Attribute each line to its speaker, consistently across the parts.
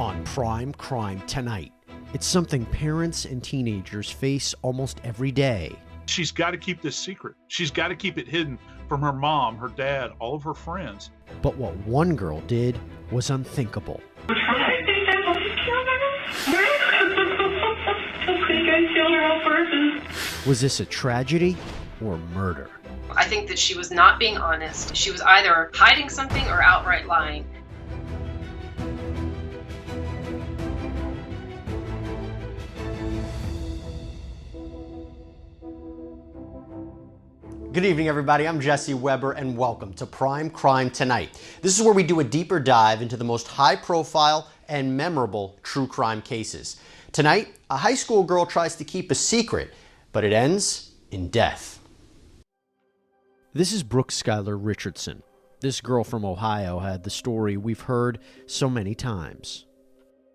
Speaker 1: On Prime Crime Tonight. It's something parents and teenagers face almost every day.
Speaker 2: She's got to keep this secret. She's got to keep it hidden from her mom, her dad, all of her friends.
Speaker 1: But what one girl did was unthinkable. Was this a tragedy or murder?
Speaker 3: I think that she was not being honest. She was either hiding something or outright lying.
Speaker 1: Good evening, everybody. I'm Jesse Weber, and welcome to Prime Crime Tonight. This is where we do a deeper dive into the most high-profile and memorable true crime cases. Tonight, a high school girl tries to keep a secret, but it ends in death. This is Skylar Richardson. This girl from Ohio had the story we've heard so many times.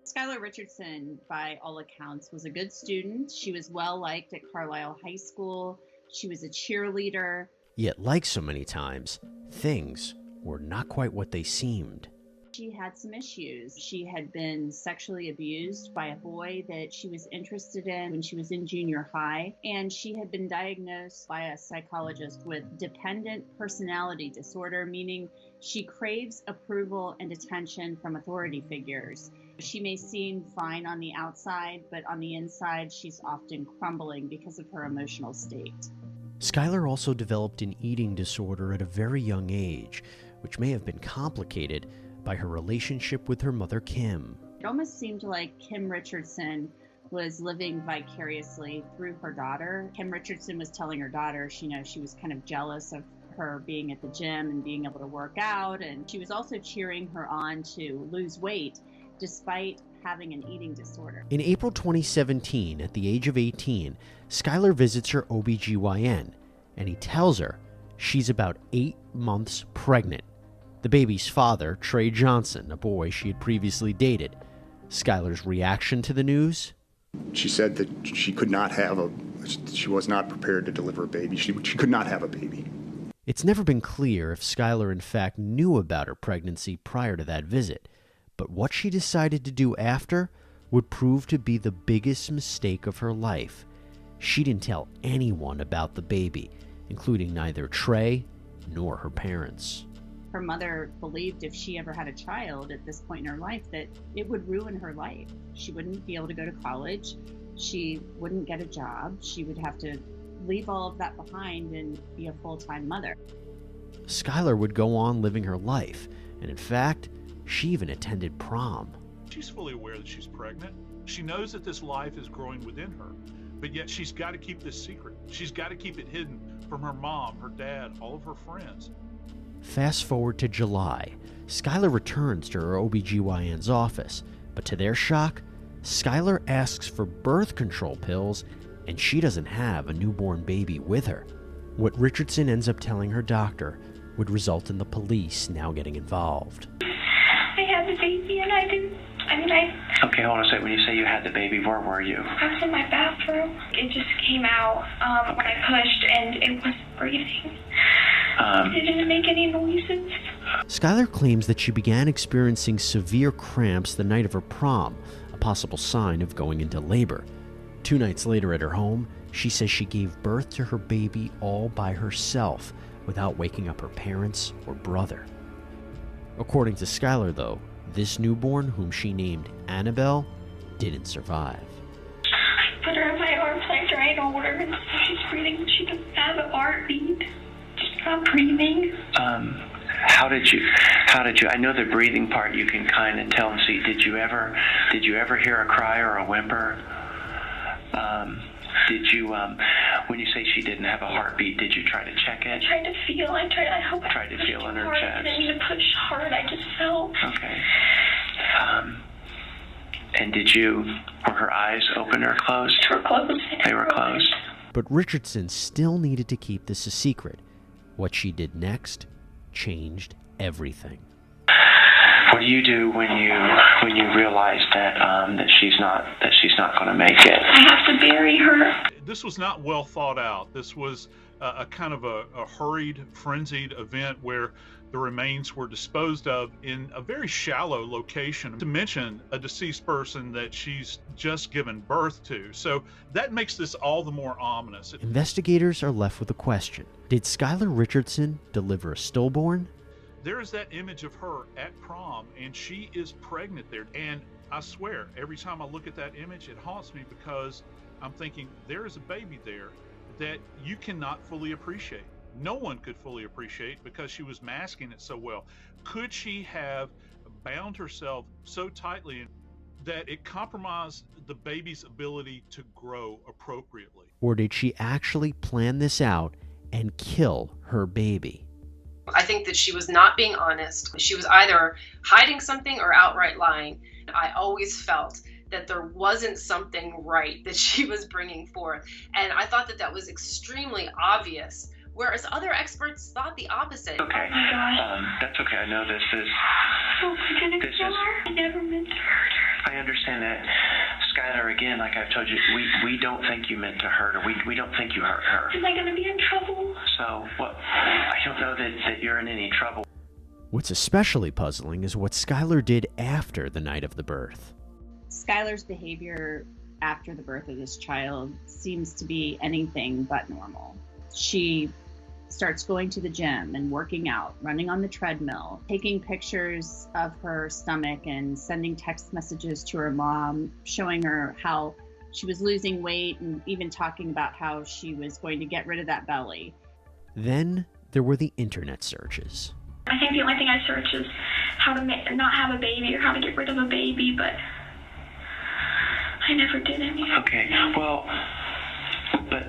Speaker 4: Skylar Richardson, by all accounts, was a good student. She was well-liked at Carlisle High School. She was a cheerleader.
Speaker 1: Yet, like so many times, things were not quite what they seemed.
Speaker 4: She had some issues. She had been sexually abused by a boy that she was interested in when she was in junior high, and she had been diagnosed by a psychologist with dependent personality disorder, meaning she craves approval and attention from authority figures. She may seem fine on the outside, but on the inside, she's often crumbling because of her emotional state.
Speaker 1: Skylar also developed an eating disorder at a very young age, which may have been complicated by her relationship with her mother, Kim.
Speaker 4: It almost seemed like Kim Richardson was living vicariously through her daughter. Kim Richardson was telling her daughter, she was kind of jealous of her being at the gym and being able to work out, and she was also cheering her on to lose weight despite having an eating disorder.
Speaker 1: In April 2017, at the age of 18, Skylar visits her OBGYN, and he tells her she's about 8 months pregnant. The baby's father, Trey Johnson, a boy she had previously dated. Skylar's reaction to the news?
Speaker 5: She said that she was not prepared to deliver a baby. She could not have a baby.
Speaker 1: It's never been clear if Skylar in fact knew about her pregnancy prior to that visit, but what she decided to do after would prove to be the biggest mistake of her life. She didn't tell anyone about the baby, including neither Trey nor her parents.
Speaker 4: Her mother believed if she ever had a child at this point in her life that it would ruin her life. She wouldn't be able to go to college. She wouldn't get a job. She would have to leave all of that behind and be a full-time mother.
Speaker 1: Skylar would go on living her life, and in fact, she even attended prom.
Speaker 2: She's fully aware that she's pregnant. She knows that this life is growing within her, but yet she's got to keep this secret. She's got to keep it hidden from her mom, her dad, all of her friends.
Speaker 1: Fast forward to July. Skylar returns to her OBGYN's office, but to their shock, Skylar asks for birth control pills, and she doesn't have a newborn baby with her. What Richardson ends up telling her doctor would result in the police now getting involved.
Speaker 6: I had the baby and
Speaker 7: Okay, hold on a second. When you say you had the baby, where were you?
Speaker 6: I was in my bathroom. It just came out when I pushed and it wasn't breathing. It didn't make any noises.
Speaker 1: Skylar claims that she began experiencing severe cramps the night of her prom, a possible sign of going into labor. 2 nights later at her home, she says she gave birth to her baby all by herself without waking up her parents or brother. According to Skylar, though, this newborn, whom she named Annabelle, didn't survive.
Speaker 6: I put her in my arms, I tried to hold her, and she's breathing. She doesn't have a heartbeat. She's not breathing.
Speaker 7: How did you, I know the breathing part you can kind of tell and see. Did you ever hear a cry or a whimper? When you say she didn't have a heartbeat, did you try to check it?
Speaker 6: I tried to feel, I hope I
Speaker 7: tried to feel in her
Speaker 6: hard.
Speaker 7: chest.
Speaker 6: I didn't need to push hard, I just felt.
Speaker 7: Okay. And were her eyes open or closed?
Speaker 6: They were closed.
Speaker 7: They were closed.
Speaker 1: But Richardson still needed to keep this a secret. What she did next changed everything.
Speaker 7: What do you do when you realize that she's not going to make it?
Speaker 6: I have to bury her.
Speaker 2: This was not well thought out. This was a kind of a hurried, frenzied event where the remains were disposed of in a very shallow location, to mention a deceased person that she's just given birth to. So that makes this all the more ominous.
Speaker 1: Investigators are left with a question. Did Skylar Richardson deliver a stillborn?
Speaker 2: There is that image of her at prom, and she is pregnant there. And I swear, every time I look at that image, it haunts me because I'm thinking there is a baby there that you cannot fully appreciate. No one could fully appreciate because she was masking it so well. Could she have bound herself so tightly that it compromised the baby's ability to grow appropriately?
Speaker 1: Or did she actually plan this out and kill her baby?
Speaker 3: I think that she was not being honest. She was either hiding something or outright lying. I always felt that there wasn't something right that she was bringing forth. And I thought that that was extremely obvious, whereas other experts thought the opposite.
Speaker 7: Okay.
Speaker 6: Oh my gosh.
Speaker 7: That's okay. I know this is.
Speaker 6: Oh, we're gonna kill her. I never meant to hurt her.
Speaker 7: I understand that. Skylar, again, like I've told you, we don't think you meant to hurt her. We don't think you hurt her.
Speaker 6: Am I gonna be in trouble?
Speaker 7: So, well, I don't know that you're in any trouble.
Speaker 1: What's especially puzzling is what Skylar did after the night of the birth.
Speaker 4: Skylar's behavior after the birth of this child seems to be anything but normal. She starts going to the gym and working out, running on the treadmill, taking pictures of her stomach and sending text messages to her mom, showing her how she was losing weight and even talking about how she was going to get rid of that belly.
Speaker 1: Then there were the internet searches.
Speaker 6: I think the only thing I search is how to not have a baby or how to get rid of a baby, but I never did any.
Speaker 7: Okay, well, but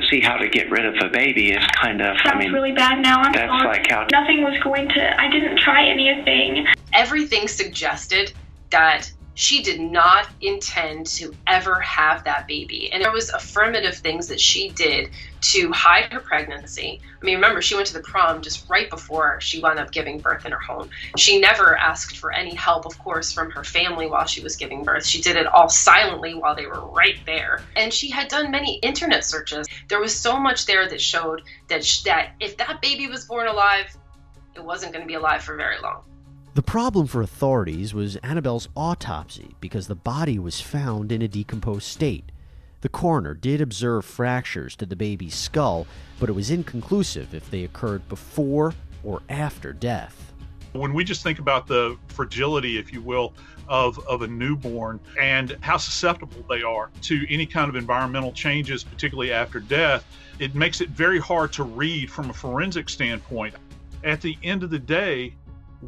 Speaker 7: see, how to get rid of a baby is kind of,
Speaker 6: Sounds really bad now. I'm
Speaker 7: that's
Speaker 6: sorry.
Speaker 7: like how.
Speaker 6: Nothing was going to, I didn't try anything.
Speaker 3: Everything suggested that she did not intend to ever have that baby. And there was affirmative things that she did to hide her pregnancy. I mean, remember, she went to the prom just right before she wound up giving birth in her home. She never asked for any help, of course, from her family while she was giving birth. She did it all silently while they were right there. And she had done many internet searches. There was so much there that showed that if that baby was born alive, it wasn't going to be alive for very long.
Speaker 1: The problem for authorities was Annabelle's autopsy because the body was found in a decomposed state. The coroner did observe fractures to the baby's skull, but it was inconclusive if they occurred before or after death.
Speaker 2: When we just think about the fragility, if you will, of a newborn and how susceptible they are to any kind of environmental changes, particularly after death, it makes it very hard to read from a forensic standpoint. At the end of the day,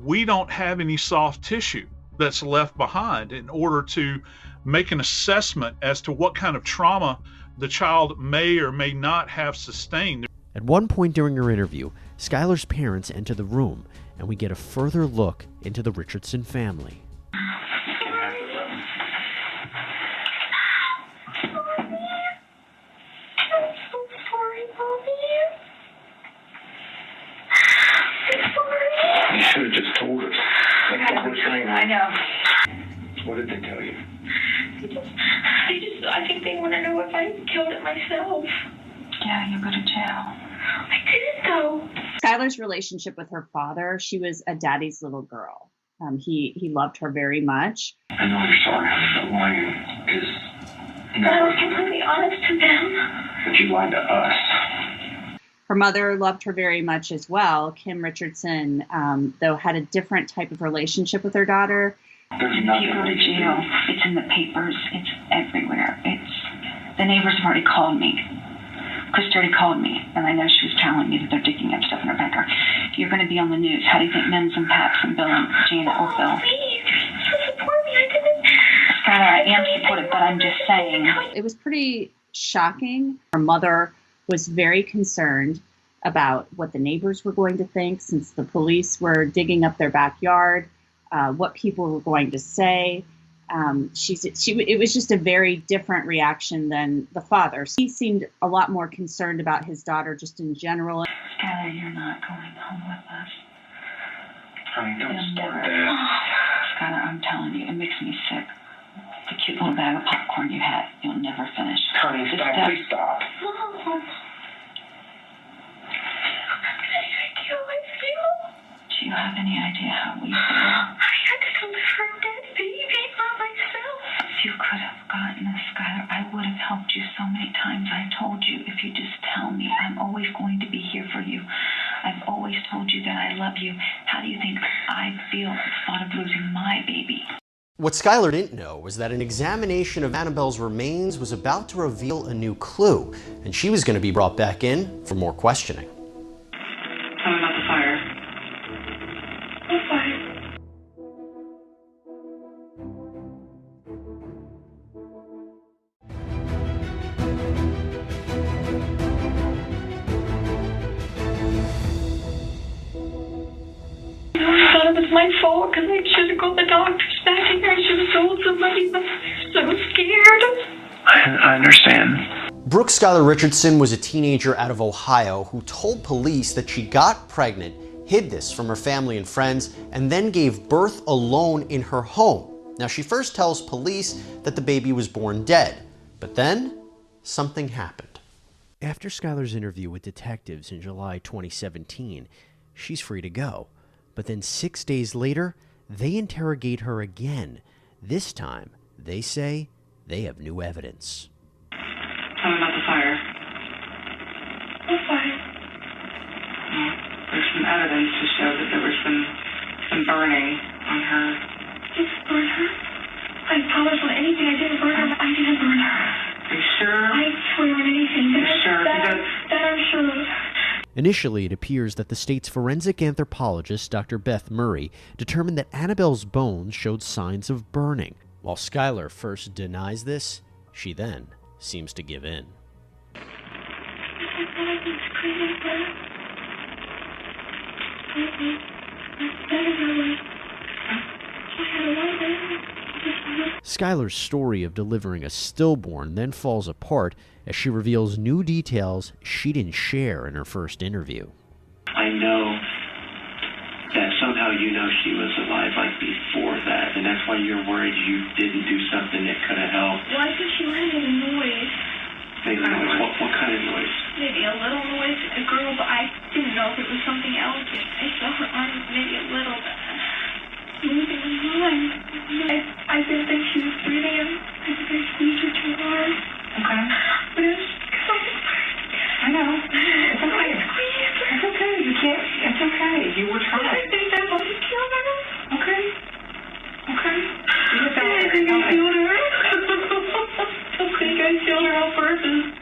Speaker 2: we don't have any soft tissue that's left behind in order to make an assessment as to what kind of trauma the child may or may not have sustained.
Speaker 1: At one point during her interview, Skylar's parents enter the room, and we get a further look into the Richardson family.
Speaker 8: You should have just told us.
Speaker 6: I know.
Speaker 8: What did they tell you?
Speaker 6: I think they want to know if I killed it myself.
Speaker 9: Yeah, you go to jail.
Speaker 6: I didn't though.
Speaker 4: Skylar's relationship with her father, she was a daddy's little girl. He loved her very much.
Speaker 8: I know you're sorry. I'm not lying.
Speaker 6: But I was completely honest to them.
Speaker 8: But you lied to us.
Speaker 4: Her mother loved her very much as well. Kim Richardson, though, had a different type of relationship with her daughter.
Speaker 8: There's nothing.
Speaker 9: You go to jail. It's in the papers. It's everywhere. The neighbors have already called me. Krista already called me, and I know she was telling me that they're digging up stuff in her backyard. You're going to be on the news. How do you think Mims and Paps and Bill and Janet will feel?
Speaker 6: Please, support me. I didn't.
Speaker 9: Skylar, I am supportive, but I'm just saying.
Speaker 4: It was pretty shocking. Her mother was very concerned about what the neighbors were going to think since the police were digging up their backyard, what people were going to say. It was just a very different reaction than the father. He seemed a lot more concerned about his daughter just in general.
Speaker 9: Skylar, you're not going home with us.
Speaker 8: Honey, don't
Speaker 9: You'll
Speaker 8: start
Speaker 9: never.
Speaker 8: that.
Speaker 9: Skylar, I'm telling you, it makes me sick. The cute little bag of popcorn you had, you'll never finish.
Speaker 8: Honey, stop. Please stop.
Speaker 6: Mom.
Speaker 9: Do you have any idea how we feel?
Speaker 6: I had to deliver a dead baby by myself.
Speaker 9: If you could have gotten this, Skylar, I would have helped you so many times. I told you, if you just tell me, I'm always going to be here for you. I've always told you that I love you. How do you think I feel at the thought of losing my baby?
Speaker 1: What Skylar didn't know was that an examination of Annabelle's remains was about to reveal a new clue, and she was going to be brought back in for more questioning.
Speaker 9: Tell me about the fire.
Speaker 6: What fire? I thought it was my fault because I should have got the doctors back in here. I should have told somebody, but I'm so scared.
Speaker 7: I understand.
Speaker 1: Brooke Skylar Richardson was a teenager out of Ohio who told police that she got pregnant, hid this from her family and friends, and then gave birth alone in her home. Now, she first tells police that the baby was born dead, but then something happened. After Skylar's interview with detectives in July 2017, she's free to go. But then 6 days later, they interrogate her again. This time, they say they have new evidence.
Speaker 9: Tell me about the fire.
Speaker 6: What fire?
Speaker 9: Well, there's some evidence to show that there was some burning on her.
Speaker 6: Didn't burn her. I promise on anything I didn't burn her. I didn't burn her.
Speaker 9: Are you sure?
Speaker 6: I swear on anything.
Speaker 9: You're sure?
Speaker 6: That I'm sure of.
Speaker 1: Initially, it appears that the state's forensic anthropologist, Dr. Beth Murray, determined that Annabelle's bones showed signs of burning. While Skylar first denies this, she then seems to give in. Skylar's story of delivering a stillborn then falls apart as she reveals new details she didn't share in her first interview.
Speaker 7: I know that somehow you know she was alive like before that, and that's why you're worried you didn't do something that could have helped.
Speaker 6: Why did she make a noise?
Speaker 7: Make a noise? What kind of noise?
Speaker 6: Maybe a little noise, a girl, but I didn't know if it was something else. I saw her arm maybe a little moving around. I didn't think she was breathing, and I think I squeezed her too hard.
Speaker 9: Okay.
Speaker 6: But it was something.
Speaker 9: I know. It's okay. It's okay. You can't. It's okay. You were trying.
Speaker 6: I think that was a killer.
Speaker 9: Okay. Okay.
Speaker 6: I think I killed her. I think I killed her on purpose.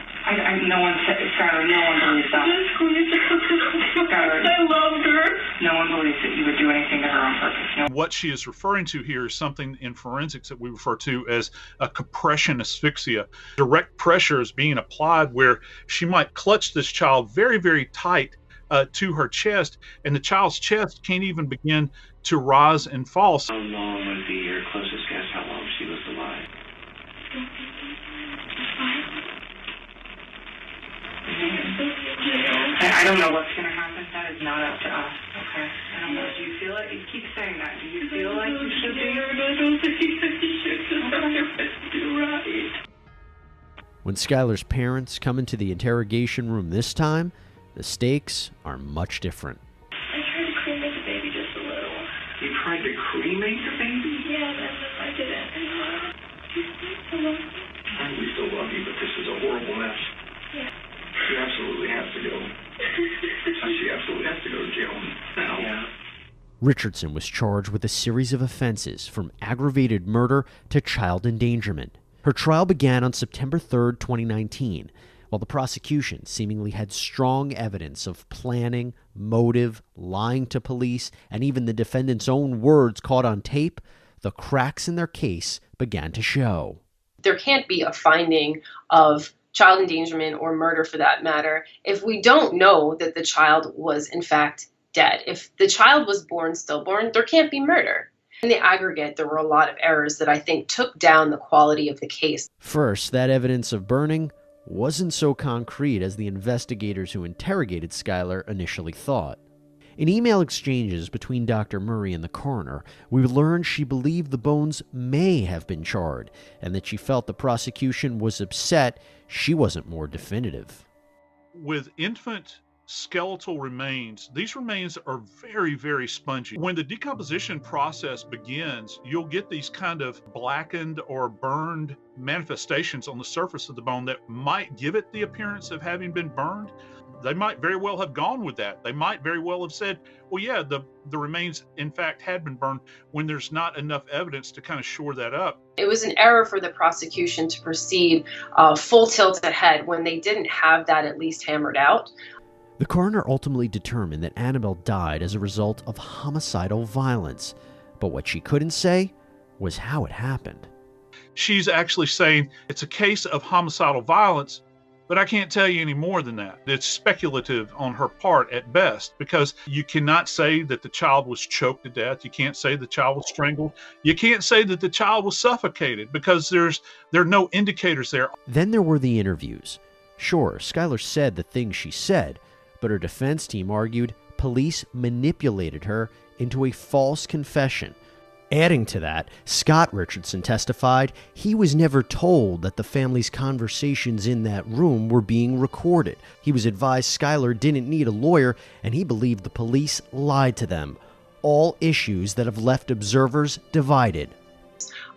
Speaker 9: No one said, Skylar, no one believes that.
Speaker 6: Just squeezed her.
Speaker 9: Skylar,
Speaker 6: I loved her.
Speaker 9: no one believes that you would do anything to her on purpose. No.
Speaker 2: What she is referring to here is something in forensics that we refer to as a compression asphyxia. Direct pressure is being applied where she might clutch this child very, very tight to her chest, and the child's chest can't even begin to rise and fall.
Speaker 7: How long would be your closest guess how long she was alive?
Speaker 9: I don't know what's going to happen. That is not up to us. Okay. I don't know. Do you feel it? You keep saying that. Do you feel like you should be?
Speaker 6: I don't think you right.
Speaker 1: When Skylar's parents come into the interrogation room this time, the stakes are much different.
Speaker 6: I tried to cremate the baby just a little.
Speaker 8: You tried to cremate the baby?
Speaker 6: Yeah, and I didn't.
Speaker 8: We still love you, but this is a horrible mess.
Speaker 6: Yeah.
Speaker 8: She absolutely has to go. She absolutely has to go to jail now. Yeah.
Speaker 1: Richardson was charged with a series of offenses, from aggravated murder to child endangerment. Her trial began on September 3rd, 2019, while the prosecution seemingly had strong evidence of planning, motive, lying to police, and even the defendant's own words caught on tape. The cracks in their case began to show.
Speaker 3: There can't be a finding of child endangerment or murder, for that matter, if we don't know that the child was in fact dead. If the child was born stillborn, there can't be murder. In the aggregate, there were a lot of errors that I think took down the quality of the case.
Speaker 1: First, that evidence of burning wasn't so concrete as the investigators who interrogated Skylar initially thought. In email exchanges between Dr. Murray and the coroner, we learned she believed the bones may have been charred and that she felt the prosecution was upset she wasn't more definitive.
Speaker 2: With infant skeletal remains, these remains are very, very spongy. When the decomposition process begins, you'll get these kind of blackened or burned manifestations on the surface of the bone that might give it the appearance of having been burned. They might very well have gone with that. They might very well have said, well, yeah, the remains, in fact, had been burned, when there's not enough evidence to kind of shore that up.
Speaker 3: It was an error for the prosecution to proceed full tilt ahead when they didn't have that at least hammered out.
Speaker 1: The coroner ultimately determined that Annabelle died as a result of homicidal violence, but what she couldn't say was how it happened.
Speaker 2: She's actually saying it's a case of homicidal violence, but I can't tell you any more than that. It's speculative on her part at best, because you cannot say that the child was choked to death. You can't say the child was strangled. You can't say that the child was suffocated, because there are no indicators there.
Speaker 1: Then there were the interviews. Sure, Skylar said the things she said, but her defense team argued police manipulated her into a false confession. Adding to that, Scott Richardson testified he was never told that the family's conversations in that room were being recorded. He was advised Skylar didn't need a lawyer, and he believed the police lied to them. All issues that have left observers divided.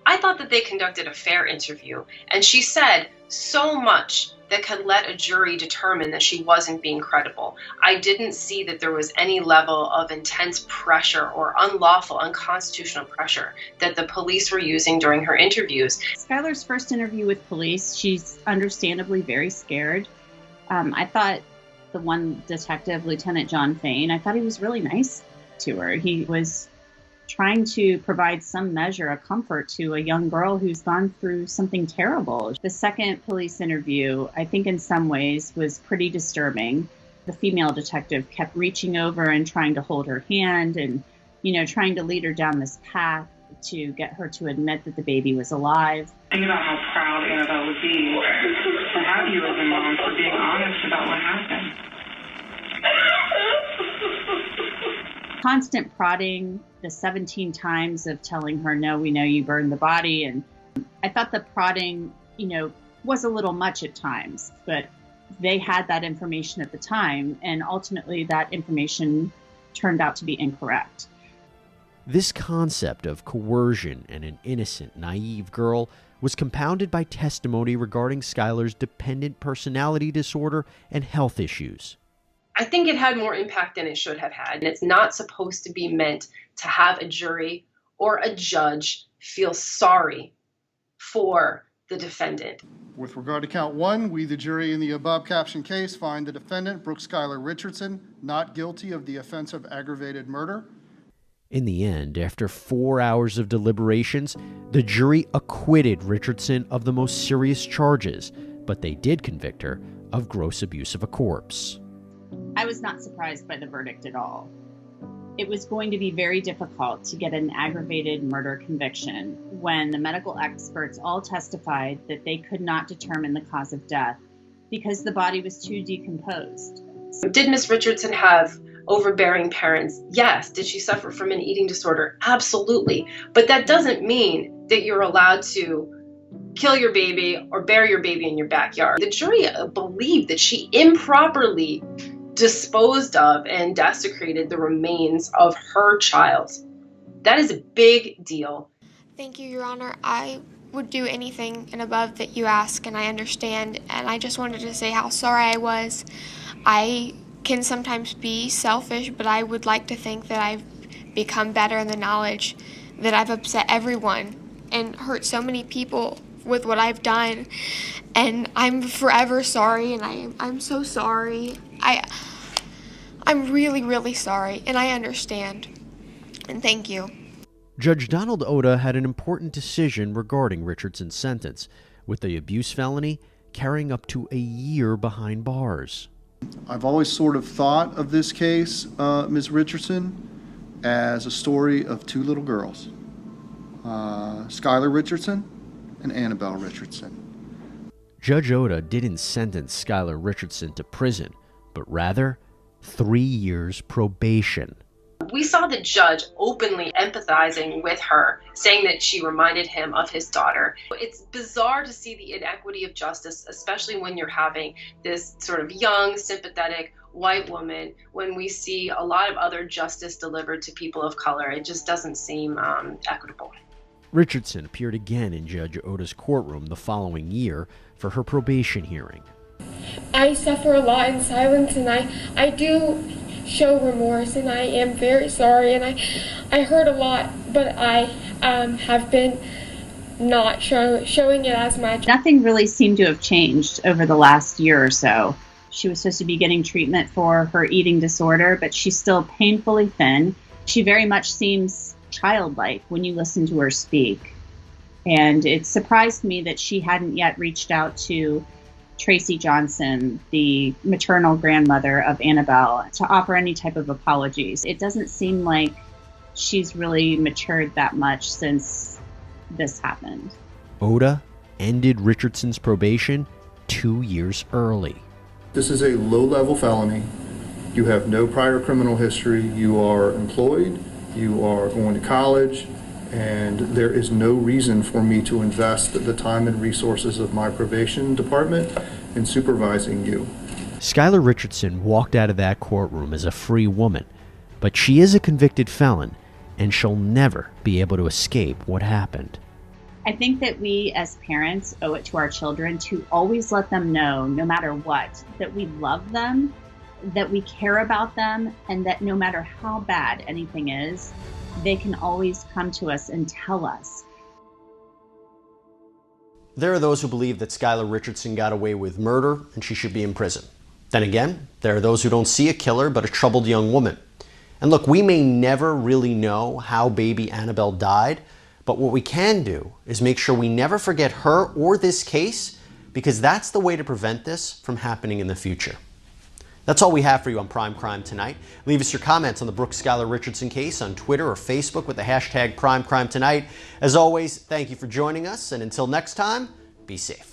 Speaker 3: I thought that they conducted a fair interview, and she said so much that could let a jury determine that she wasn't being credible. I didn't see that there was any level of intense pressure or unlawful, unconstitutional pressure that the police were using during her interviews.
Speaker 4: Skylar's first interview with police, she's understandably very scared. I thought the one detective, Lieutenant John Fain, I thought he was really nice to her. He was trying to provide some measure of comfort to a young girl who's gone through something terrible. The second police interview, I think in some ways, was pretty disturbing. The female detective kept reaching over and trying to hold her hand and, trying to lead her down this path to get her to admit that the baby was alive.
Speaker 6: Think about how proud Annabelle would be to have you as a mom for being honest about what happened.
Speaker 4: Constant prodding, the 17 times of telling her, no, we know you burned the body. And I thought the prodding, was a little much at times, but they had that information at the time, and ultimately that information turned out to be incorrect.
Speaker 1: This concept of coercion and an innocent, naive girl was compounded by testimony regarding Skylar's dependent personality disorder and health issues.
Speaker 3: I think it had more impact than it should have had. And it's not supposed to be meant to have a jury or a judge feel sorry for the defendant.
Speaker 10: With regard to count one, we, the jury in the above captioned case, find the defendant, Brooke Skylar Richardson, not guilty of the offense of aggravated murder.
Speaker 1: In the end, after 4 hours of deliberations, the jury acquitted Richardson of the most serious charges, but they did convict her of gross abuse of a corpse.
Speaker 4: I was not surprised by the verdict at all. It was going to be very difficult to get an aggravated murder conviction when the medical experts all testified that they could not determine the cause of death because the body was too decomposed.
Speaker 3: Did Miss Richardson have overbearing parents? Yes. Did she suffer from an eating disorder? Absolutely. But that doesn't mean that you're allowed to kill your baby or bury your baby in your backyard. The jury believed that she improperly disposed of and desecrated the remains of her child. That is a big deal.
Speaker 11: Thank you, Your Honor. I would do anything and above that you ask, and I understand. And I just wanted to say how sorry I was. I can sometimes be selfish, but I would like to think that I've become better in the knowledge that I've upset everyone and hurt so many people with what I've done. And I'm forever sorry, and I'm so sorry. I'm really, really sorry, and I understand. And thank you.
Speaker 1: Judge Donald Oda had an important decision regarding Richardson's sentence, with the abuse felony carrying up to a year behind bars.
Speaker 10: I've always sort of thought of this case, Ms. Richardson, as a story of two little girls, Skylar Richardson and Annabelle Richardson.
Speaker 1: Judge Oda didn't sentence Skylar Richardson to prison, but rather 3 years probation.
Speaker 3: We saw the judge openly empathizing with her, saying that she reminded him of his daughter. It's bizarre to see the inequity of justice, especially when you're having this sort of young, sympathetic white woman, when we see a lot of other justice delivered to people of color. It just doesn't seem equitable.
Speaker 1: Richardson appeared again in Judge Oda's courtroom the following year for her probation hearing.
Speaker 11: I suffer a lot in silence, and I do show remorse, and I am very sorry, and I hurt a lot, but I have been not showing it as much.
Speaker 4: Nothing really seemed to have changed over the last year or so. She was supposed to be getting treatment for her eating disorder, but she's still painfully thin. She very much seems childlike when you listen to her speak. And it surprised me that she hadn't yet reached out to Tracy Johnson, the maternal grandmother of Annabelle, to offer any type of apologies. It doesn't seem like she's really matured that much since this happened.
Speaker 1: Oda ended Richardson's probation 2 years early.
Speaker 10: This is a low-level felony. You have no prior criminal history. You are employed. You are going to college. And there is no reason for me to invest the time and resources of my probation department in supervising you.
Speaker 1: Skylar Richardson walked out of that courtroom as a free woman, but she is a convicted felon, and she'll never be able to escape what happened.
Speaker 4: I think that we as parents owe it to our children to always let them know, no matter what, that we love them, that we care about them, and that no matter how bad anything is, they can always come to us and tell us.
Speaker 1: There are those who believe that Skylar Richardson got away with murder and she should be in prison. Then again, there are those who don't see a killer but a troubled young woman. And look, we may never really know how baby Annabelle died, but what we can do is make sure we never forget her or this case, because that's the way to prevent this from happening in the future. That's all we have for you on Prime Crime tonight. Leave us your comments on the Brooke Skylar Richardson case on Twitter or Facebook with the hashtag PrimeCrimeTonight. As always, thank you for joining us, and until next time, be safe.